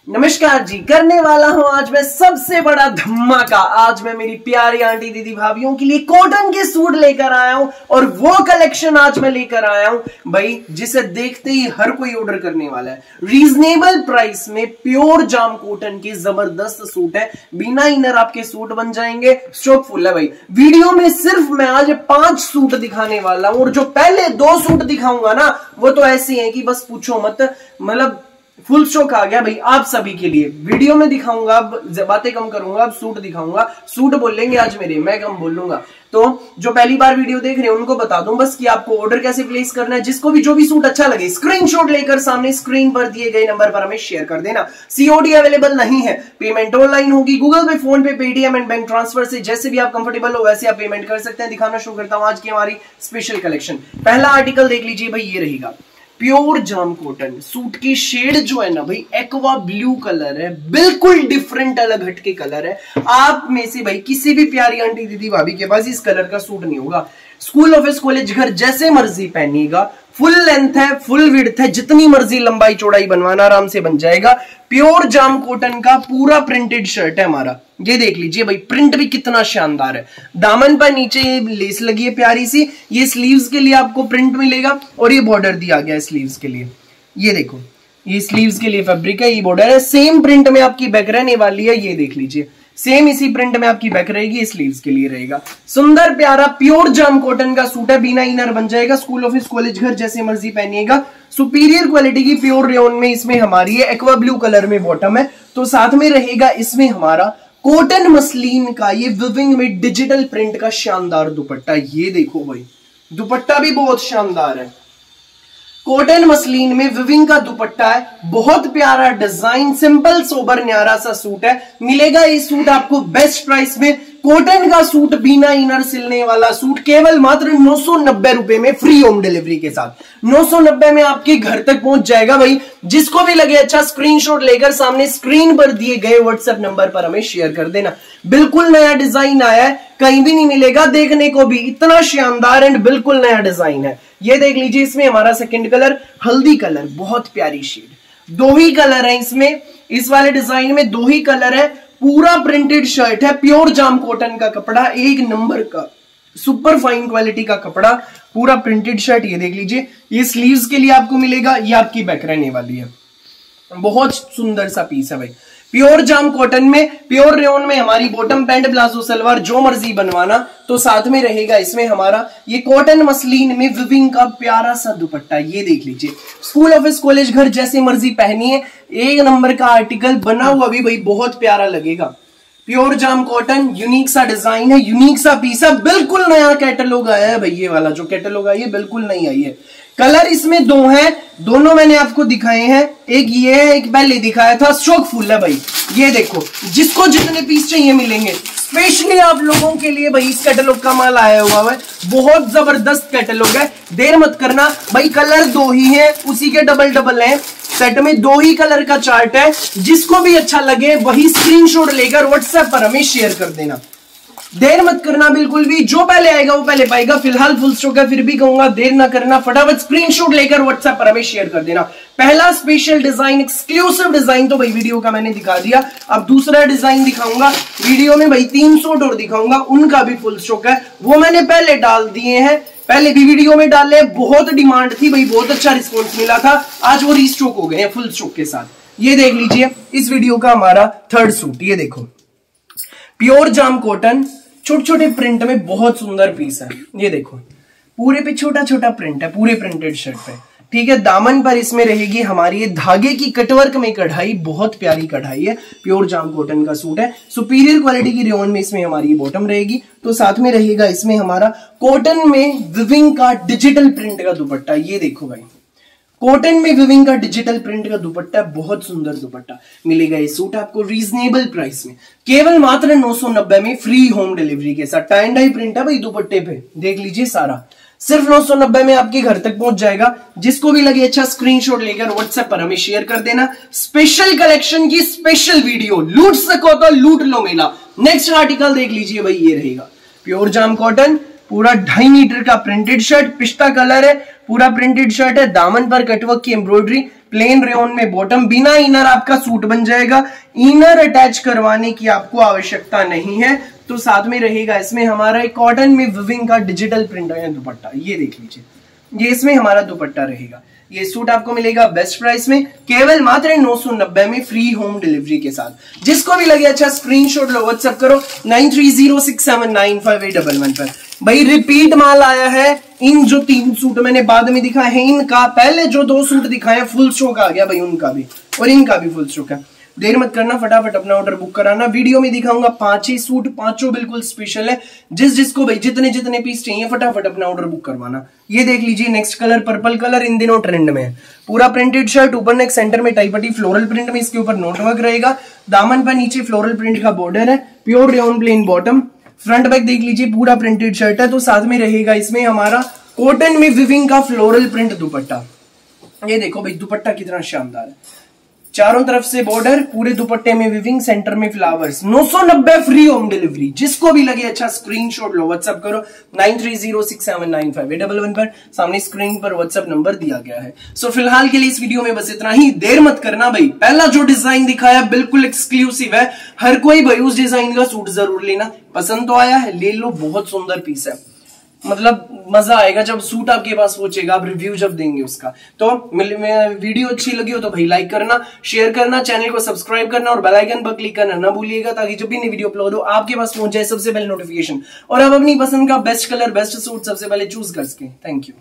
नमस्कार जी, करने वाला हूं आज मैं सबसे बड़ा धमाका। आज मैं मेरी प्यारी आंटी दीदी भाभीियों के लिए कॉटन के सूट लेकर आया हूं और वो कलेक्शन आज मैं लेकर आया हूं भाई जिसे देखते ही हर कोई ऑर्डर करने वाला है। रीजनेबल प्राइस में प्योर जाम कॉटन के जबरदस्त सूट है, बिना इनर आपके सूट बन जाएंगे। स्टॉक फुल है भाई। वीडियो में सिर्फ मैं आज 5 सूट दिखाने वाला हूं और जो पहले 2 सूट दिखाऊंगा ना वो तो ऐसे हैं कि बस पूछो मत, मतलब फुल स्टॉक आ गया भाई आप सभी के लिए। वीडियो में दिखाऊंगा, अब बातें कम करूंगा, अब सूट दिखाऊंगा। सूट बोलेंगे आज मेरे, मैं कम बोलूंगा। तो जो पहली बार वीडियो देख रहे हैं उनको बता दूं बस कि आपको ऑर्डर कैसे प्लेस करना है। जिसको भी जो भी सूट अच्छा लगे स्क्रीनशॉट लेकर सामने स्क्रीन पर दिए गए नंबर पर हमें शेयर कर देना। सीओडी अवेलेबल नहीं है, पेमेंट ऑनलाइन होगी, गूगल पे, फोन पे, पेटीएम एंड बैंक ट्रांसफर से जैसे भी आप कंफर्टेबल हो वैसे आप पेमेंट कर सकते हैं। दिखाना शुरू करता हूं आज की हमारी स्पेशल कलेक्शन। पहला आर्टिकल देख लीजिए भाई, ये रहेगा प्योर जाम कॉटन। सूट की शेड जो है ना भाई एक्वा ब्लू कलर है, बिल्कुल डिफरेंट अलग हटके कलर है। आप में से भाई किसी भी प्यारी आंटी दीदी भाभी के पास इस कलर का सूट नहीं होगा। स्कूल ऑफिस कॉलेज घर जैसे मर्जी पहनिएगा, फुल लेंथ है, फुल विड्थ है, जितनी मर्जी लंबाई चौड़ाई बनवाना आराम से बन जाएगा। प्योर जाम कॉटन का पूरा प्रिंटेड शर्ट है हमारा। ये देख लीजिए भाई, प्रिंट भी कितना शानदार है। दामन पर नीचे ये लेस लगी है प्यारी सी, ये स्लीव्स के लिए आपको प्रिंट मिलेगा और ये बॉर्डर दिया गया है स्लीव्स के लिए। ये देखो, ये स्लीव्स के लिए फैब्रिक है, ये बॉर्डर है। सेम प्रिंट में आपकी बैक रहने वाली है, ये देख लीजिए। सेम इसी प्रिंट में आपकी बैक रहेगी, स्लीव्स के लिए रहेगा। सुंदर प्यारा प्योर जाम कॉटन का सूट है, बिना इनर बन जाएगा। स्कूल ऑफिस कॉलेज घर जैसे मर्जी पहनिएगा। सुपीरियर क्वालिटी की प्योर रेयन में इसमें हमारी है, एक्वा ब्लू कलर में बॉटम है। तो साथ में रहेगा इसमें हमारा कॉटन मसलिन का ये विविंग में डिजिटल प्रिंट का शानदार दुपट्टा। ये देखो भाई, दुपट्टा भी बहुत शानदार है। कॉटन मसलिन में विविंग का दुपट्टा है, बहुत प्यारा डिजाइन, सिंपल सोबर न्यारा सा सूट है। मिलेगा ये सूट आपको बेस्ट प्राइस में। कॉटन का सूट बिना इनर सिलने वाला सूट केवल मात्र 990 रुपए में, फ्री होम डिलीवरी के साथ 990 में आपके घर तक पहुंच जाएगा भाई। जिसको भी लगे अच्छा स्क्रीनशॉट लेकर सामने स्क्रीन पर दिए गए व्हाट्सएप नंबर पर हमें शेयर कर देना। बिल्कुल नया डिजाइन आया है, कहीं भी नहीं मिलेगा देखने को भी, इतना शानदार एंड बिल्कुल नया डिजाइन है। ये देख लीजिए, इसमें हमारा सेकंड कलर हल्दी कलर, बहुत प्यारी शेड। 2 ही कलर है इसमें, इस वाले डिजाइन में 2 ही कलर है। पूरा प्रिंटेड शर्ट है, प्योर जाम कॉटन का कपड़ा, 1 नंबर का सुपर फाइन क्वालिटी का कपड़ा, पूरा प्रिंटेड शर्ट। ये देख लीजिए, ये स्लीव्स के लिए आपको मिलेगा, ये आपकी बैक रहने वाली है। बहुत सुंदर सा पीस है भाई, प्योर जाम कॉटन में, प्योर रेयन में हमारी बॉटम पैंट प्लाजो सलवार जो मर्जी बनवाना। तो साथ में रहेगा इसमें हमारा ये कॉटन मसलिन में विविंग का प्यारा सा दुपट्टा। ये देख लीजिए, स्कूल ऑफिस कॉलेज घर जैसे मर्जी पहनिए, 1 नंबर का आर्टिकल बना हुआ भी भाई बहुत प्यारा लगेगा। प्योर जाम कॉटन, यूनिक सा डिजाइन है, यूनिक सा पीस है। बिल्कुल नया कैटलॉग आया है भाई, ये वाला जो कैटलॉग आई है बिल्कुल नई आई है। कलर इसमें 2 हैं, दोनों मैंने आपको दिखाए हैं। एक ये है, एक पहले दिखाया था। स्टॉक फुल है भाई, ये देखो, जिसको जितने पीस चाहिए मिलेंगे। स्पेशली आप लोगों के लिए भाई इस कैटलॉग का माल आया हुआ है, बहुत जबरदस्त कैटलॉग है। देर मत करना भाई, कलर 2 ही है, उसी के डबल हैं। सेट में 2 ही कलर का चार्ट है, जिसको भी अच्छा लगे वही स्क्रीनशॉट लेकर व्हाट्सएप पर हमें शेयर कर देना। देर मत करना बिल्कुल भी, जो पहले आएगा वो पहले पाएगा। फिलहाल फुल स्टॉक है, फिर भी कहूंगा देर ना करना, फटाफट स्क्रीनशॉट लेकर व्हाट्सएप पर हमें शेयर कर देना। पहला स्पेशल डिजाइन, एक्सक्लूसिव डिजाइन तो भाई वीडियो का मैंने दिखा दिया। अब दूसरा डिजाइन दिखाऊंगा वीडियो में भाई, 3 सूट और दिखाऊंगा, उनका भी फुल स्टॉक है, वो मैंने पहले डाल दिए हैं, पहले भी वीडियो में डाले। बहुत डिमांड थी भाई, बहुत अच्छा रिस्पॉन्स मिला था, आज वो रीस्टॉक हो गए हैं फुल स्टॉक के साथ। ये देख लीजिए, इस वीडियो का हमारा 3rd सूट। ये देखो, प्योर जाम कॉटन, छोटे छोटे प्रिंट में बहुत सुंदर पीस है। ये देखो, पूरे पे छोटा छोटा प्रिंट है, पूरे प्रिंटेड शर्ट पे, ठीक है। दामन पर इसमें रहेगी हमारी ये धागे की कटवर्क में कढ़ाई, बहुत प्यारी कढ़ाई है। प्योर जाम कॉटन का सूट है, सुपीरियर क्वालिटी की रेयन में इसमें हमारी बॉटम रहेगी। तो साथ में रहेगा इसमें हमारा कॉटन में विविंग का डिजिटल प्रिंट का दुपट्टा। ये देखो भाई, कॉटन में विविंग का डिजिटल प्रिंट का दुपट्टा, बहुत सुंदर दुपट्टा। मिलेगा ये सूट आपको रीजनेबल प्राइस में, केवल मात्र 990 में, फ्री होम डिलीवरी के साथ। टाई एंड डाई प्रिंट है भाई दुपट्टे पे, देख लीजिए सारा, सिर्फ 990 में आपके घर तक पहुंच जाएगा। जिसको भी लगे अच्छा स्क्रीनशॉट लेकर व्हाट्सएप पर हमें शेयर कर देना। स्पेशल कलेक्शन की स्पेशल वीडियो, लूट सको तो लूट लो मेला। नेक्स्ट आर्टिकल देख लीजिए भाई, ये रहेगा प्योर जाम कॉटन, पूरा 2.5 मीटर का प्रिंटेड शर्ट, पिस्ता कलर है, पूरा प्रिंटेड शर्ट है। दामन पर कटवर्क की एम्ब्रॉयडरी, प्लेन रेयन में बॉटम, बिना इनर आपका सूट बन जाएगा। इनर अटैच करवाने की आपको आवश्यकता नहीं है। तो साथ में रहेगा इसमें हमारा एक कॉटन में विविंग का डिजिटल प्रिंट है दुपट्टा, ये देख लीजिए, ये इसमें हमारा दुपट्टा रहेगा। ये सूट आपको मिलेगा बेस्ट प्राइस में, केवल मात्र 990 में, फ्री होम डिलीवरी के साथ। जिसको भी लगे अच्छा स्क्रीनशॉट लो, व्हाट्सएप करो 9306795811 पर। भाई रिपीट माल आया है। इन जो 3 सूट मैंने बाद में दिखाए हैं, इनका पहले जो 2 सूट दिखाए फुल स्टॉक आ गया भाई, उनका भी और इनका भी फुल स्टॉक है। देर मत करना, फटाफट अपना ऑर्डर बुक कराना। वीडियो में दिखाऊंगा 5 ही सूट, 5 बिल्कुल स्पेशल है। जिसको भाई जितने पीस चाहिए फटाफट अपना ऑर्डर बुक करवाना। ये देख लीजिए नेक्स्ट कलर, पर्पल कलर इन दिनों ट्रेंड में है। पूरा प्रिंटेड शर्ट, ऊपर नेक सेंटर में टाइपटी फ्लोरल प्रिंट में, इसके ऊपर नोटवर्क रहेगा। दामन पर नीचे फ्लोरल प्रिंट का बॉर्डर है, pure rayon plain bottom. Front back देख लीजिए पूरा प्रिंटेड शर्ट है। तो साथ में रहेगा इसमें हमारा कॉटन में विविंग का फ्लोरल प्रिंट दुपट्टा। ये देखो भाई दुपट्टा कितना शानदार है, चारों तरफ से बॉर्डर, पूरे दुपट्टे में विविंग, सेंटर में फ्लावर्स। 990 free home delivery. जिसको भी लगे अच्छा स्क्रीनशॉट लो, व्हाट्सएप करो 9306795811 पर। सामने स्क्रीन पर व्हाट्सएप नंबर दिया गया है। सो फिलहाल के लिए इस वीडियो में बस इतना ही। देर मत करना भाई, पहला जो डिजाइन दिखाया बिल्कुल एक्सक्लूसिव है। हर कोई भाई उस डिजाइन का सूट जरूर लेना। पसंद तो आया है, ले लो, बहुत सुंदर पीस है। मतलब मजा आएगा जब सूट आपके पास पहुंचेगा, आप रिव्यू जब देंगे उसका। तो वीडियो अच्छी लगी हो तो भाई लाइक करना, शेयर करना, चैनल को सब्सक्राइब करना और बेल आइकन पर क्लिक करना ना भूलिएगा, ताकि जब भी नई वीडियो अपलोड हो आपके पास पहुंच जाए सबसे पहले नोटिफिकेशन। और आप अपनी पसंद का बेस्ट कलर, बेस्ट सूट सबसे पहले चूज कर सकें। Thank you.